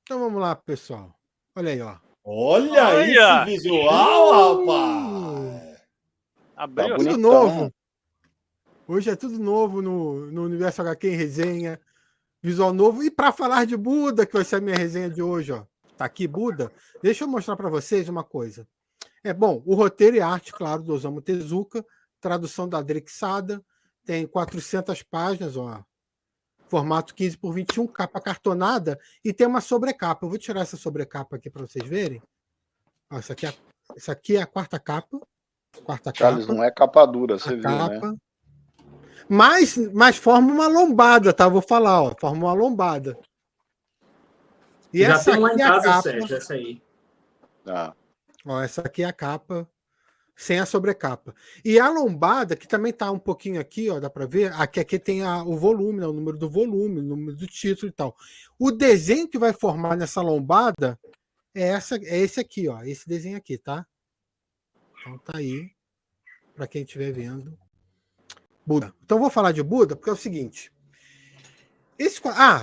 Então vamos lá, pessoal. Olha aí, ó. Olha esse visual, rapaz! Abriu Tá Tudo bonitão. novo. Hoje é tudo novo no Universo HQ em resenha. Visual novo. E para falar de Buda, que vai ser a minha resenha de hoje, ó. Tá aqui, Buda. Deixa eu mostrar para vocês uma coisa. Bom, o roteiro e arte, claro, do Osamu Tezuka. Tradução da Drake Sada. Tem 400 páginas, ó. Formato 15 por 21, capa cartonada. E tem uma sobrecapa. Eu vou tirar essa sobrecapa aqui para vocês verem. Ó, essa aqui é a quarta capa. Charles, não é capa dura, você viu, capa. né? Mas forma uma lombada, tá? Vou falar, ó. Forma uma lombada. E já essa tem lá aqui em é a casa, capa. Sérgio, essa aí. Ah. Ó, essa aqui é a capa, sem a sobrecapa. E a lombada, que também tá um pouquinho aqui, ó, dá para ver. Aqui tem o volume, né, o número do volume, o número do título e tal. O desenho que vai formar nessa lombada é esse aqui, ó. Esse desenho aqui, tá? Então tá aí, para quem estiver vendo. Buda. Então vou falar de Buda, porque é o seguinte.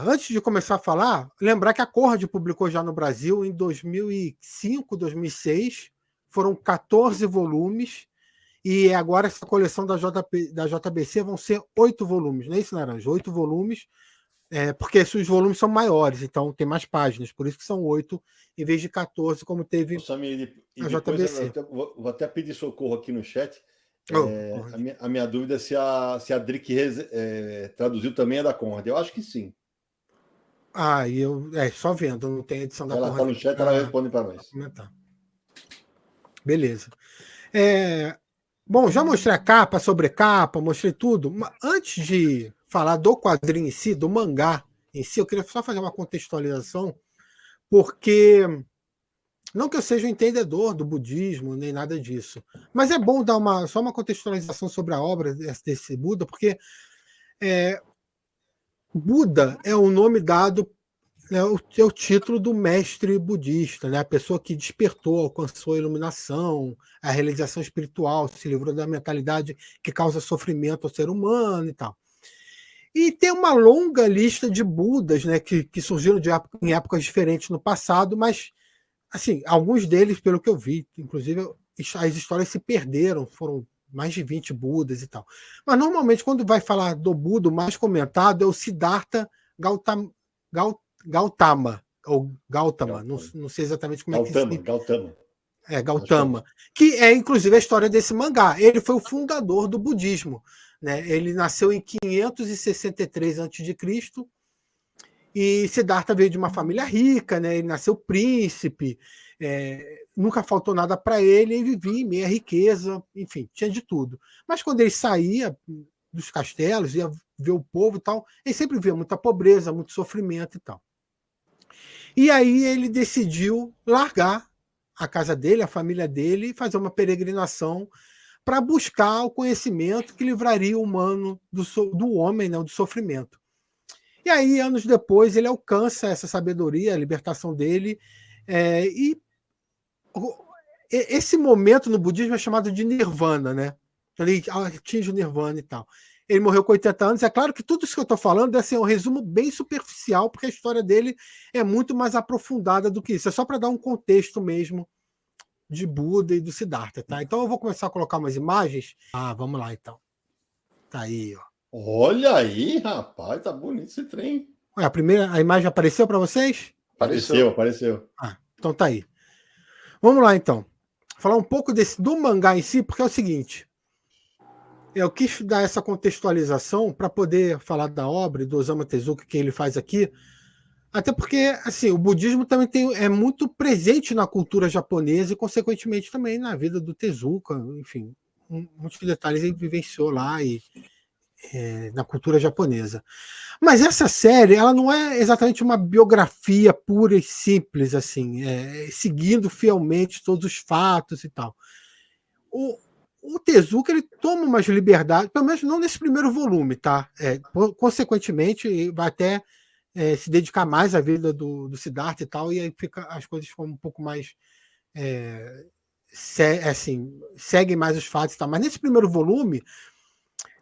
Antes de começar a falar, lembrar que a Conrad publicou já no Brasil em 2005, 2006. Foram 14 volumes. E agora essa coleção da JBC vão ser 8 volumes. Não é isso, Naranja? 8 volumes. Porque os volumes são maiores, então tem mais páginas. Por isso que são 8 em vez de 14, como teve a JBC. Vou até pedir socorro aqui no chat. Oh, a minha dúvida é se a Drick traduziu também é da Conrad. Eu acho que sim. Só vendo, não tem edição da Conrad. Ela está no chat, ela responde para nós. Comentar. Beleza. Bom, já mostrei a capa, a sobrecapa, mostrei tudo. Mas antes de falar do quadrinho em si, do mangá em si, eu queria só fazer uma contextualização, porque não que eu seja um entendedor do budismo, nem nada disso, mas é bom dar só uma contextualização sobre a obra desse Buda, porque Buda é o nome dado, é o título do mestre budista, né? A pessoa que despertou, alcançou a iluminação, a realização espiritual, se livrou da mentalidade que causa sofrimento ao ser humano e tal. E tem uma longa lista de Budas, né, que surgiram em épocas diferentes no passado, mas assim, alguns deles, pelo que eu vi, inclusive as histórias se perderam, foram mais de 20 Budas e tal. Mas normalmente, quando vai falar do Buda, o mais comentado é o Siddhartha Gautama, ou Gautama, não sei exatamente como é que se diz. Gautama, que é inclusive a história desse mangá. Ele foi o fundador do budismo, né? Ele nasceu em 563 a.C. e Siddhartha veio de uma família rica, né? Ele nasceu príncipe, nunca faltou nada para ele, ele vivia em meia riqueza, enfim, tinha de tudo. Mas quando ele saía dos castelos, ia ver o povo e tal, ele sempre via muita pobreza, muito sofrimento e tal. E aí ele decidiu largar a casa dele, a família dele, e fazer uma peregrinação para buscar o conhecimento que livraria o humano do homem, né, do sofrimento. E aí, anos depois, ele alcança essa sabedoria, a libertação dele, e esse momento no budismo é chamado de nirvana, né? Ele atinge o nirvana e tal. Ele morreu com 80 anos. É claro que tudo isso que eu estou falando é um resumo bem superficial, porque a história dele é muito mais aprofundada do que isso. É só para dar um contexto mesmo de Buda e do Siddhartha, tá? Então eu vou começar a colocar umas imagens. Vamos lá, então. Tá aí, ó. Olha aí, rapaz, tá bonito esse trem. A imagem apareceu para vocês? Apareceu. Então tá aí. Vamos lá, então. Falar um pouco do mangá em si, porque é o seguinte. Eu quis dar essa contextualização para poder falar da obra e do Osamu Tezuka que ele faz aqui, até porque assim, o budismo também é muito presente na cultura japonesa e, consequentemente, também na vida do Tezuka. Enfim, muitos detalhes ele vivenciou lá e na cultura japonesa. Mas essa série, ela não é exatamente uma biografia pura e simples, assim, seguindo fielmente todos os fatos e tal. O Tezuka, ele toma umas liberdades, pelo menos não nesse primeiro volume, tá? Consequentemente, vai até se dedicar mais à vida do Siddhartha e tal, e aí as coisas ficam um pouco mais seguem mais os fatos e tal. Mas nesse primeiro volume,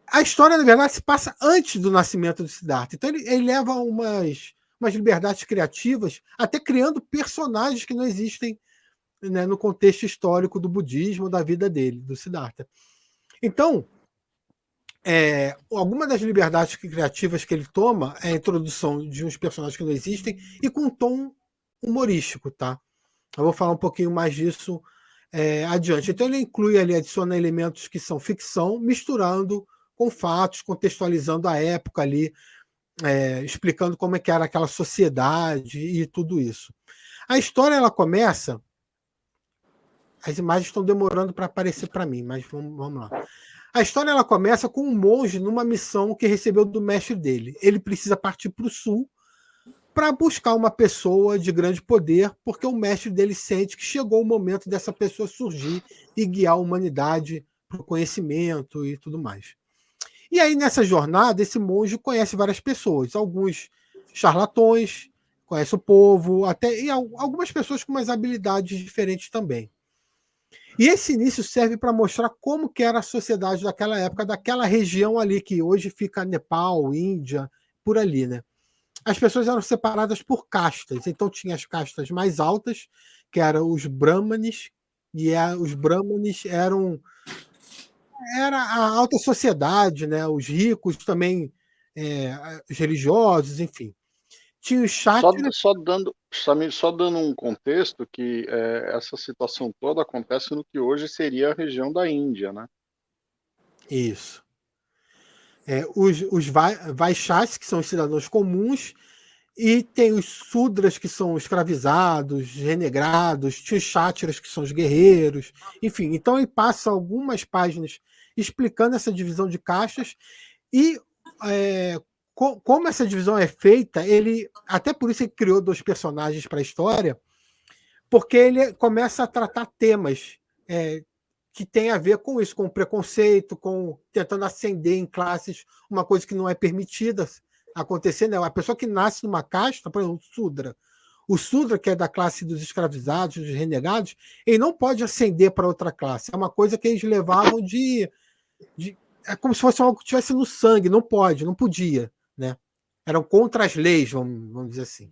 a história, na verdade, se passa antes do nascimento do Siddhartha. Então ele leva umas umas liberdades criativas, até criando personagens que não existem, né, no contexto histórico do budismo, da vida dele, do Siddhartha. Então, alguma das liberdades criativas que ele toma é a introdução de uns personagens que não existem e com um tom humorístico, tá? Eu vou falar um pouquinho mais disso adiante. Então ele inclui ali, adiciona elementos que são ficção, misturando com fatos, contextualizando a época ali, explicando como é que era aquela sociedade e tudo isso. A história ela começa. As imagens estão demorando para aparecer para mim, mas vamos lá. A história ela começa com um monge numa missão que recebeu do mestre dele. Ele precisa partir para o sul para buscar uma pessoa de grande poder, porque o mestre dele sente que chegou o momento dessa pessoa surgir e guiar a humanidade para o conhecimento e tudo mais. E aí, nessa jornada, esse monge conhece várias pessoas, alguns charlatões, conhece o povo, e algumas pessoas com umas habilidades diferentes também. E esse início serve para mostrar como que era a sociedade daquela época, daquela região ali, que hoje fica Nepal, Índia, por ali, né? As pessoas eram separadas por castas. Então tinha as castas mais altas, que eram os brahmanes, e os brahmanes era a alta sociedade, né? Os ricos também, os religiosos, enfim. Tinha os chátiras. Só dando um contexto que essa situação toda acontece no que hoje seria a região da Índia, né? Isso. Os Vaixás, que são os cidadãos comuns, e tem os Sudras, que são escravizados, renegrados, tinha os Chátiras, que são os guerreiros, enfim. Então ele passa algumas páginas explicando essa divisão de castas e como essa divisão é feita, até por isso ele criou 2 personagens para a história, porque ele começa a tratar temas que tem a ver com isso, com preconceito, com tentando ascender em classes, uma coisa que não é permitida acontecer, né? A pessoa que nasce numa casta, por exemplo, o Sudra, que é da classe dos escravizados, dos renegados, ele não pode ascender para outra classe. É uma coisa que eles levavam é como se fosse algo que tivesse no sangue, não podia, né? Eram contra as leis, vamos dizer assim.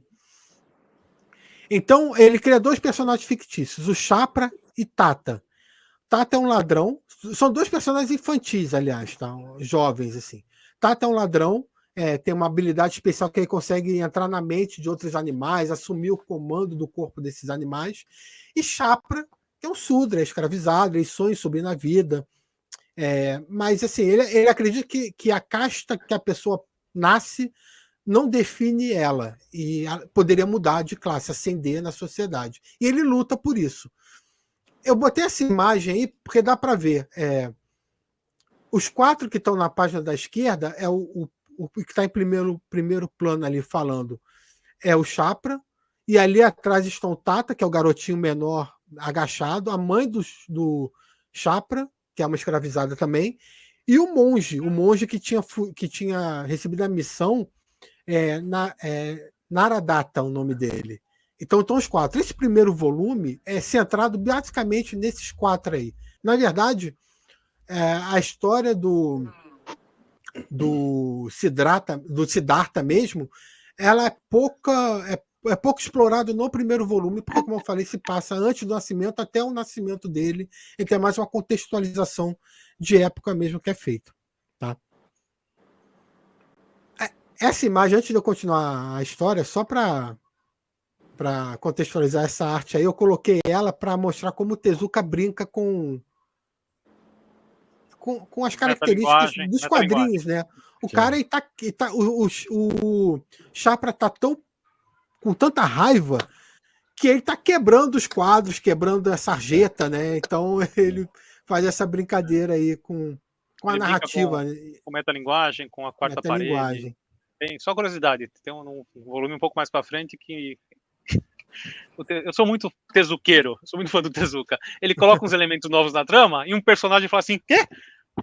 Então, ele cria 2 personagens fictícios, o Chapra e Tata. Tata é um ladrão, são 2 personagens infantis, aliás, tá? Jovens, assim. Tata é um ladrão, tem uma habilidade especial que ele consegue entrar na mente de outros animais, assumir o comando do corpo desses animais. E Chapra, que é um Sudra, é escravizado, ele sonha em subir na vida. Mas assim, ele acredita que a casta que a pessoa nasce não define ela e poderia mudar de classe, ascender na sociedade. E ele luta por isso. Eu botei essa imagem aí porque dá para ver. Os 4 que estão na página da esquerda é o que está em primeiro plano ali falando. É o Chapra, e ali atrás estão o Tata, que é o garotinho menor agachado, a mãe do Chapra, que é uma escravizada também, e o monge que tinha recebido a missão, Naradatta, o nome dele. Então estão os 4. Esse primeiro volume é centrado basicamente nesses 4 aí. Na verdade, a história do Siddhartha mesmo, ela é pouco explorado no primeiro volume, porque, como eu falei, se passa antes do nascimento até o nascimento dele, então é mais uma contextualização de época mesmo que é feita. Tá? Essa imagem, antes de eu continuar a história, só para contextualizar essa arte aí, eu coloquei ela para mostrar como o Tezuka brinca com as características dos quadrinhos, né? O cara o Chapra tá com tanta raiva que ele tá quebrando os quadros, quebrando a sarjeta, né? Então ele faz essa brincadeira aí com a narrativa. Com metalinguagem, com a quarta parede. Só curiosidade, tem um volume um pouco mais para frente que eu sou muito tezuqueiro, sou muito fã do Tezuka. Ele coloca uns elementos novos na trama e um personagem fala assim: quê?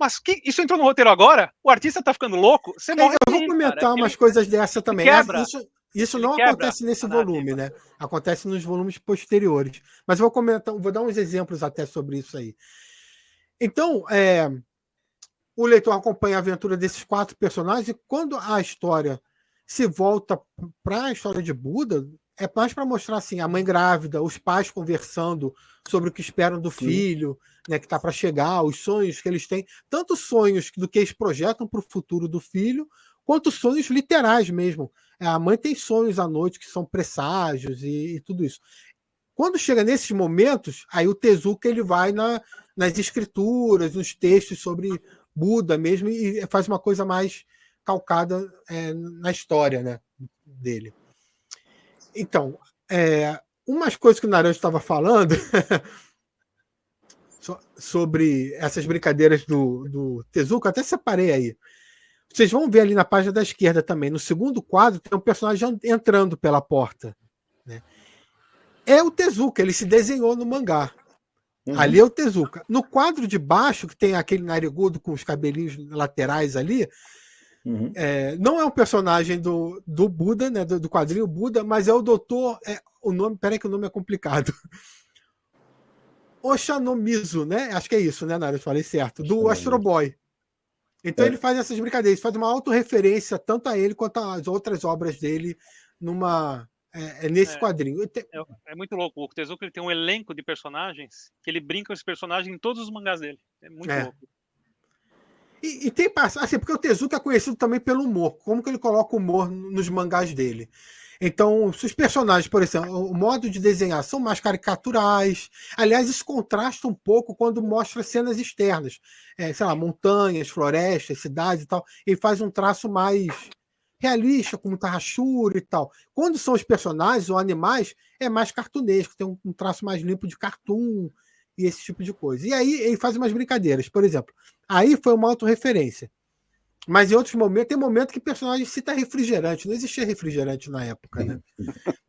Mas isso entrou no roteiro agora? O artista tá ficando louco? Eu vou comentar umas coisas dessa também. Isso não acontece nesse volume, né? Acontece nos volumes posteriores. Mas eu vou dar uns exemplos até sobre isso aí. Então, o leitor acompanha a aventura desses 4 personagens e quando a história se volta para a história de Buda, é mais para mostrar assim, a mãe grávida, os pais conversando sobre o que esperam do filho, né, que está para chegar, os sonhos que eles têm, tanto sonhos do que eles projetam para o futuro do filho, quanto sonhos literais mesmo. A mãe tem sonhos à noite que são presságios e tudo isso. Quando chega nesses momentos, aí o Tezuka ele vai nas escrituras, nos textos sobre Buda mesmo, e faz uma coisa mais calcada na história, né, dele. Então, umas coisas que o Naranjo estava falando sobre essas brincadeiras do Tezuka, até separei aí. Vocês vão ver ali na página da esquerda também. No segundo quadro tem um personagem entrando pela porta, né? É o Tezuka, ele se desenhou no mangá. Ali é o Tezuka. No quadro de baixo, que tem aquele narigudo com os cabelinhos laterais ali, não é um personagem do Buda, né, do quadrinho Buda, mas é o doutor. O nome, peraí que o nome é complicado. Oshanomizu, né? Acho que é isso, né, Nara? Eu falei certo. Do Astro Boy. Então ele faz essas brincadeiras, faz uma autorreferência tanto a ele quanto às outras obras dele nesse quadrinho. É muito louco. O Tezuka ele tem um elenco de personagens que ele brinca com esses personagens em todos os mangás dele. É muito louco. E tem assim, porque o Tezuka é conhecido também pelo humor. Como que ele coloca o humor nos mangás dele? Então, se os personagens, por exemplo, o modo de desenhar são mais caricaturais. Aliás, isso contrasta um pouco quando mostra cenas externas. Sei lá, montanhas, florestas, cidades e tal. Ele faz um traço mais realista, com muita rachura e tal. Quando são os personagens ou animais, é mais cartunesco, tem um traço mais limpo de cartoon e esse tipo de coisa. E aí ele faz umas brincadeiras. Por exemplo, aí foi uma autorreferência. Mas em outros momentos, tem momento que o personagem cita refrigerante. Não existia refrigerante na época, né?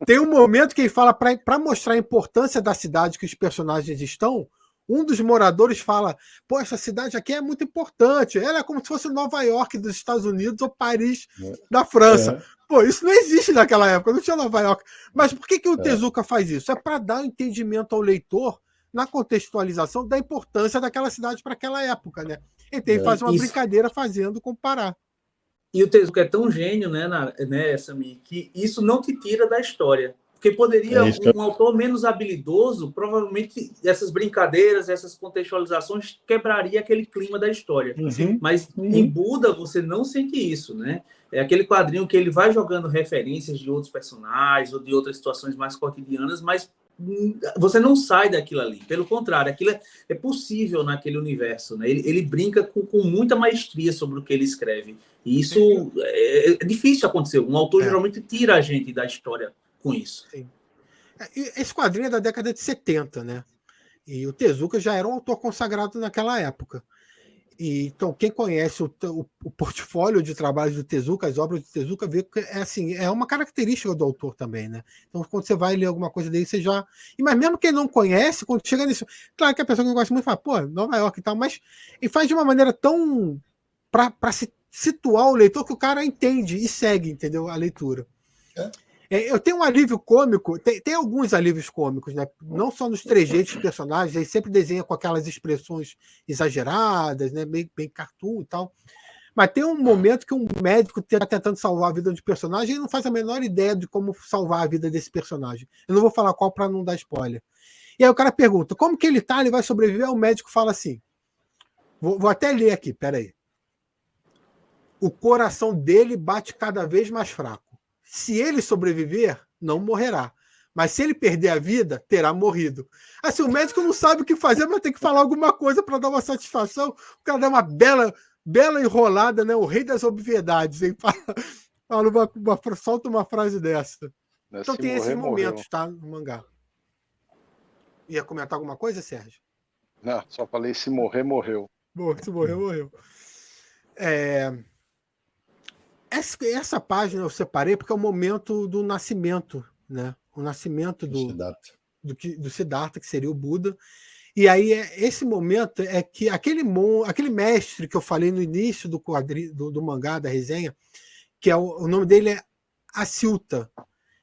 Tem um momento que ele fala, para mostrar a importância da cidade que os personagens estão, um dos moradores fala: pô, essa cidade aqui é muito importante. Ela é como se fosse Nova York dos Estados Unidos ou Paris da França. Pô, isso não existe naquela época, não tinha Nova York. Mas por que o Tezuka faz isso? É para dar um entendimento ao leitor na contextualização da importância daquela cidade para aquela época, né? Então ele faz uma brincadeira fazendo comparar. E o Tezuka é tão gênio, né, Samir, que isso não te tira da história. Porque poderia um autor menos habilidoso, provavelmente essas brincadeiras, essas contextualizações quebraria aquele clima da história. Mas em Buda você não sente isso, né? É aquele quadrinho que ele vai jogando referências de outros personagens ou de outras situações mais cotidianas, mas você não sai daquilo ali. Pelo contrário, aquilo é possível naquele universo, né? Ele brinca com muita maestria sobre o que ele escreve. E isso é difícil acontecer. Um autor geralmente tira a gente da história com isso. Sim. Esse quadrinho é da década de 70, né? E o Tezuka já era um autor consagrado naquela época. Então, quem conhece o portfólio de trabalhos do Tezuka, as obras do Tezuka, vê que é uma característica do autor também, né? Então, quando você vai ler alguma coisa dele, você já... Mas mesmo quem não conhece, quando chega nisso... Claro que a pessoa que não gosta muito fala, pô, Nova York e tal, mas ele faz de uma maneira tão... para situar o leitor que o cara entende e segue, entendeu? A leitura. Eu tenho um alívio cômico, tem alguns alívios cômicos, né? Não só nos trejeitos dos personagens, ele sempre desenha com aquelas expressões exageradas, né? Bem cartoon e tal. Mas tem um momento que um médico está tentando salvar a vida de personagem e ele não faz a menor ideia de como salvar a vida desse personagem. Eu não vou falar qual para não dar spoiler. E aí o cara pergunta, como que ele tá? Ele vai sobreviver? Aí o médico fala assim, vou até ler aqui, peraí. O coração dele bate cada vez mais fraco. Se ele sobreviver, não morrerá. Mas se ele perder a vida, terá morrido. Assim, o médico não sabe o que fazer, mas tem que falar alguma coisa para dar uma satisfação. O cara dá uma bela enrolada, né? O rei das obviedades. Hein? Solta uma frase dessa. Então tem esses momentos, tá? No mangá. Ia comentar alguma coisa, Sérgio? Não, só falei: se morrer, morreu. Se morrer, morreu. Essa página eu separei porque é o momento do nascimento, né? O nascimento do Siddhartha, que seria o Buda. E aí esse momento é que aquele mestre que eu falei no início do quadrinho, do mangá, da resenha, que o nome dele é Asilta.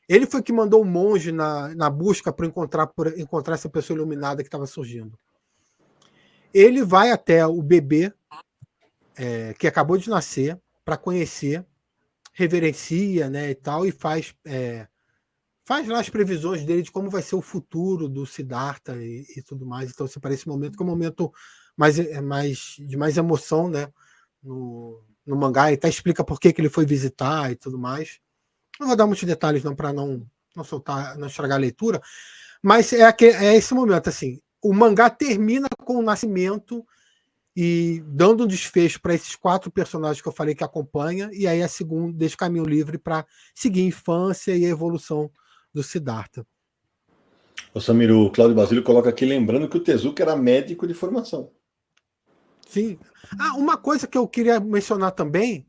Ele foi que mandou o monge na busca por encontrar essa pessoa iluminada que estava surgindo. Ele vai até o bebê que acabou de nascer para conhecer, reverencia, né, e tal, e faz lá as previsões dele de como vai ser o futuro do Siddhartha e tudo mais. Então, você parece esse momento que é um momento de mais emoção, né, no mangá, e até explica por que ele foi visitar e tudo mais. Não vou dar muitos detalhes não para não soltar, não estragar a leitura, mas é esse momento, assim, o mangá termina com o nascimento e dando um desfecho para esses 4 personagens que eu falei que acompanha, e aí a segunda deixa o caminho livre para seguir a infância e a evolução do Siddhartha. O Samir, o Cláudio Basílio coloca aqui, lembrando que o Tezuka era médico de formação. Sim. Uma coisa que eu queria mencionar também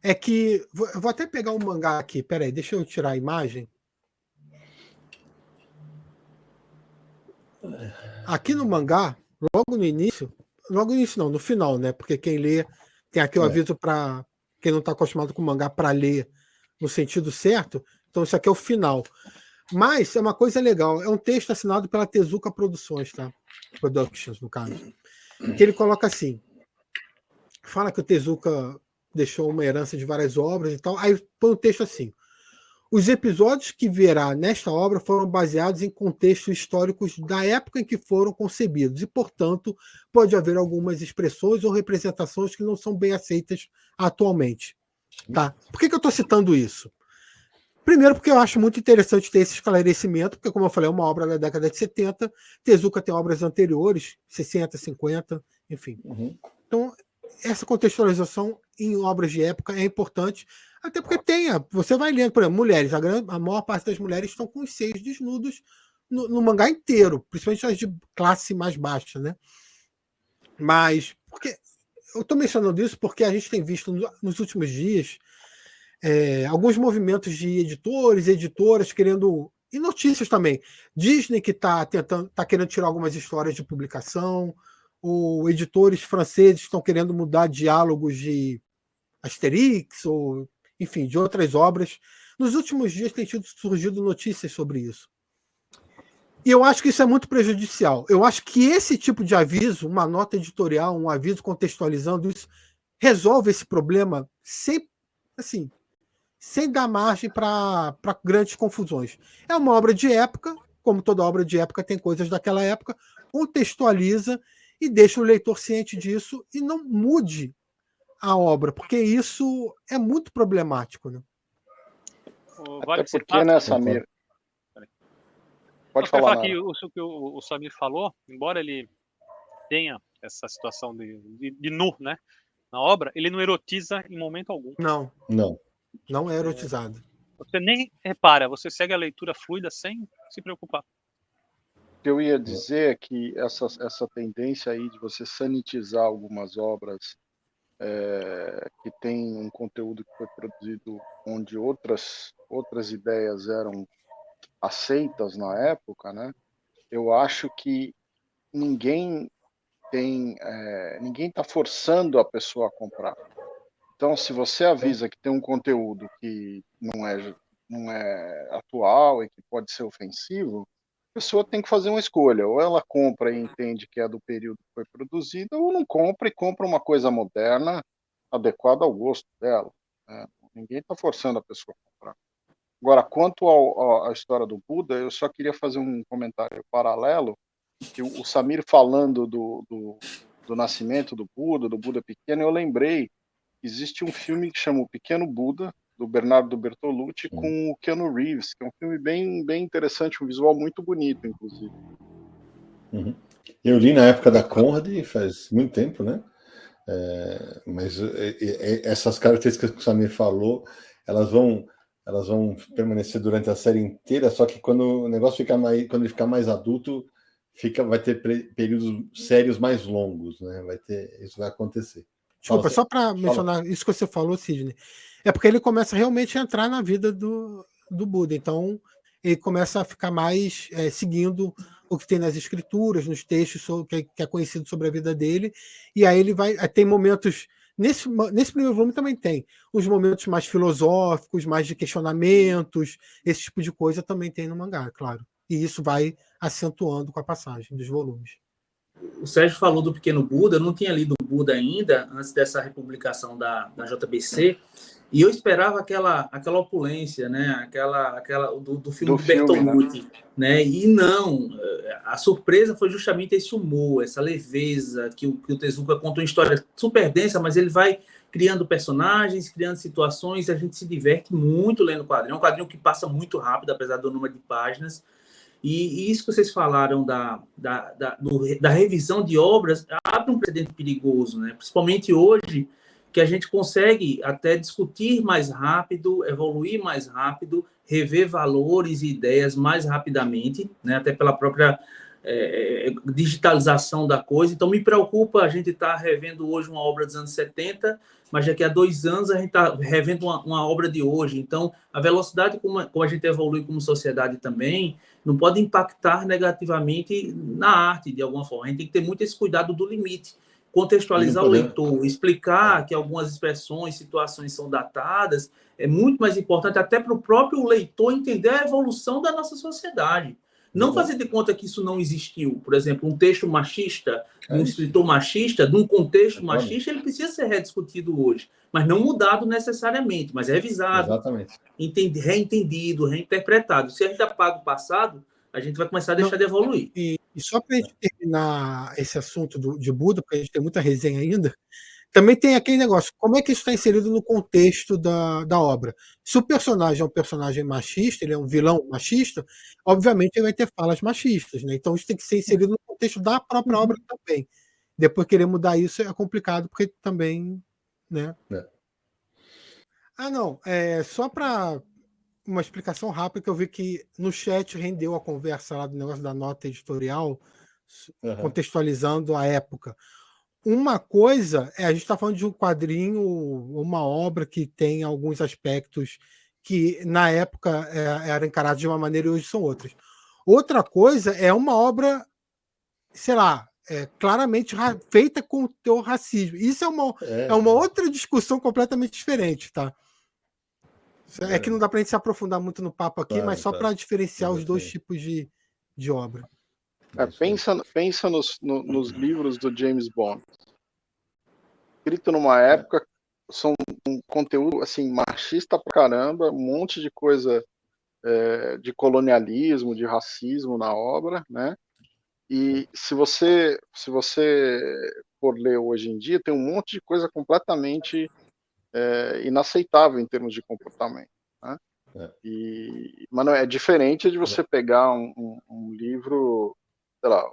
é que... Vou até pegar um mangá aqui, peraí, deixa eu tirar a imagem. Aqui no mangá, logo no início não, no final, né? Porque quem lê, tem aqui o aviso para quem não está acostumado com mangá para ler no sentido certo. Então, isso aqui é o final. Mas é uma coisa legal, é um texto assinado pela Tezuka Produções, tá? Productions, no caso. Que ele coloca assim, fala que o Tezuka deixou uma herança de várias obras e tal, aí põe um texto assim: os episódios que verá nesta obra foram baseados em contextos históricos da época em que foram concebidos e, portanto, pode haver algumas expressões ou representações que não são bem aceitas atualmente. Tá? Por que eu estou citando isso? Primeiro, porque eu acho muito interessante ter esse esclarecimento, porque, como eu falei, é uma obra da década de 70, Tezuka tem obras anteriores, 60, 50, enfim. Então, essa contextualização em obras de época é importante, até porque você vai lendo, por exemplo, mulheres, a maior parte das mulheres estão com os seios desnudos no mangá inteiro, principalmente as de classe mais baixa, né? Mas, eu estou mencionando isso porque a gente tem visto nos últimos dias alguns movimentos de editores, editoras querendo, e notícias também, Disney que está querendo tirar algumas histórias de publicação, ou editores franceses estão querendo mudar diálogos de Asterix, ou enfim, de outras obras. Nos últimos dias tem surgido notícias sobre isso. E eu acho que isso é muito prejudicial. Eu acho que esse tipo de aviso, uma nota editorial, um aviso contextualizando isso, resolve esse problema sem dar margem para grandes confusões. É uma obra de época, como toda obra de época tem coisas daquela época, contextualiza e deixa o leitor ciente disso e não mude a obra, porque isso é muito problemático, né? Até porque, né, Samir? Pode falar que o Samir falou, embora ele tenha essa situação de nu, né, na obra, ele não erotiza em momento algum. Não é erotizado. Você nem repara, você segue a leitura fluida sem se preocupar. O que eu ia dizer é que essa tendência aí de você sanitizar algumas obras que tem um conteúdo que foi produzido onde outras ideias eram aceitas na época, né? Eu acho que ninguém está forçando a pessoa a comprar. Então, se você avisa que tem um conteúdo que não é atual e que pode ser ofensivo, a pessoa tem que fazer uma escolha. Ou ela compra e entende que é do período que foi produzido, ou não compra e compra uma coisa moderna, adequada ao gosto dela. Né? Ninguém está forçando a pessoa a comprar. Agora, quanto à história do Buda, eu só queria fazer um comentário paralelo, que o Samir falando do nascimento do Buda pequeno, eu lembrei, existe um filme que chama O Pequeno Buda, do Bernardo Bertolucci, com o Keanu Reeves, que é um filme bem, bem interessante, um visual muito bonito, inclusive. Eu li na época da Conrad, faz muito tempo, né? Mas essas características que o Samir falou, elas vão permanecer durante a série inteira, só que quando o negócio quando ele ficar mais adulto, vai ter períodos sérios mais longos, né? Isso vai acontecer. Desculpa, só para mencionar isso que você falou, Sidney, é porque ele começa realmente a entrar na vida do Buda, então ele começa a ficar mais seguindo o que tem nas escrituras, nos textos que é conhecido sobre a vida dele, e aí ele tem momentos, nesse primeiro volume também tem, os momentos mais filosóficos, mais de questionamentos, esse tipo de coisa também tem no mangá, claro, e isso vai acentuando com a passagem dos volumes. o Sérgio falou do Pequeno Buda, eu não tinha lido o Buda ainda, antes dessa republicação da JBC, e eu esperava aquela opulência, né? aquela do filme do Bertolucci, né? E não, a surpresa foi justamente esse humor, essa leveza, que o Tezuka conta uma história super densa, mas ele vai criando personagens, criando situações, a gente se diverte muito lendo o quadrinho. É um quadrinho que passa muito rápido, apesar do número de páginas. E isso que vocês falaram da revisão de obras abre um precedente perigoso, né? Principalmente hoje, que a gente consegue até discutir mais rápido, evoluir mais rápido, rever valores e ideias mais rapidamente, né? Até pela própria digitalização da coisa. Então, me preocupa a gente estar revendo hoje uma obra dos anos 70, mas daqui a 2 anos a gente está revendo uma obra de hoje. Então, a velocidade como a gente evolui como sociedade também não pode impactar negativamente na arte, de alguma forma. A gente tem que ter muito esse cuidado do limite. Contextualizar o leitor, explicar que algumas expressões, situações são datadas, é muito mais importante até para o próprio leitor entender a evolução da nossa sociedade. Não fazer de conta que isso não existiu. Por exemplo, um texto machista, um escritor machista, de um contexto machista, ele precisa ser rediscutido hoje, mas não mudado necessariamente, mas revisado, reentendido, reinterpretado. Se a gente apaga o passado, a gente vai começar a deixar de evoluir. E só para a gente terminar esse assunto de Buda, porque a gente tem muita resenha ainda, também tem aquele negócio, como é que isso está inserido no contexto da obra? Se o personagem é um personagem machista, ele é um vilão machista, obviamente ele vai ter falas machistas, né? Então isso tem que ser inserido no contexto da própria obra também. Depois querer mudar isso é complicado, porque também, né? Não, só para uma explicação rápida, que eu vi que no chat rendeu a conversa lá do negócio da nota editorial, contextualizando a época. Uma coisa a gente está falando de um quadrinho, uma obra que tem alguns aspectos que na época eram encarados de uma maneira e hoje são outras. Outra coisa é uma obra, sei lá, claramente feita com o teu racismo. Isso é uma outra discussão completamente diferente, tá? É que não dá para a gente se aprofundar muito no papo aqui, mas só para diferenciar os dois tipos de obra. Pensa nos livros do James Bond. Escrito numa época, são um conteúdo assim, machista pra caramba, um monte de coisa de colonialismo, de racismo na obra, né? E se você for ler hoje em dia, tem um monte de coisa completamente inaceitável em termos de comportamento, né? Mas não é diferente de você pegar um livro, sei lá,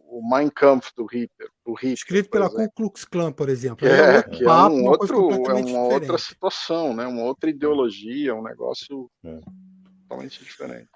o Mein Kampf do Hitler, escrito pela Ku Klux Klan, por exemplo. Que é uma outra situação, né? Uma outra ideologia, um negócio totalmente diferente.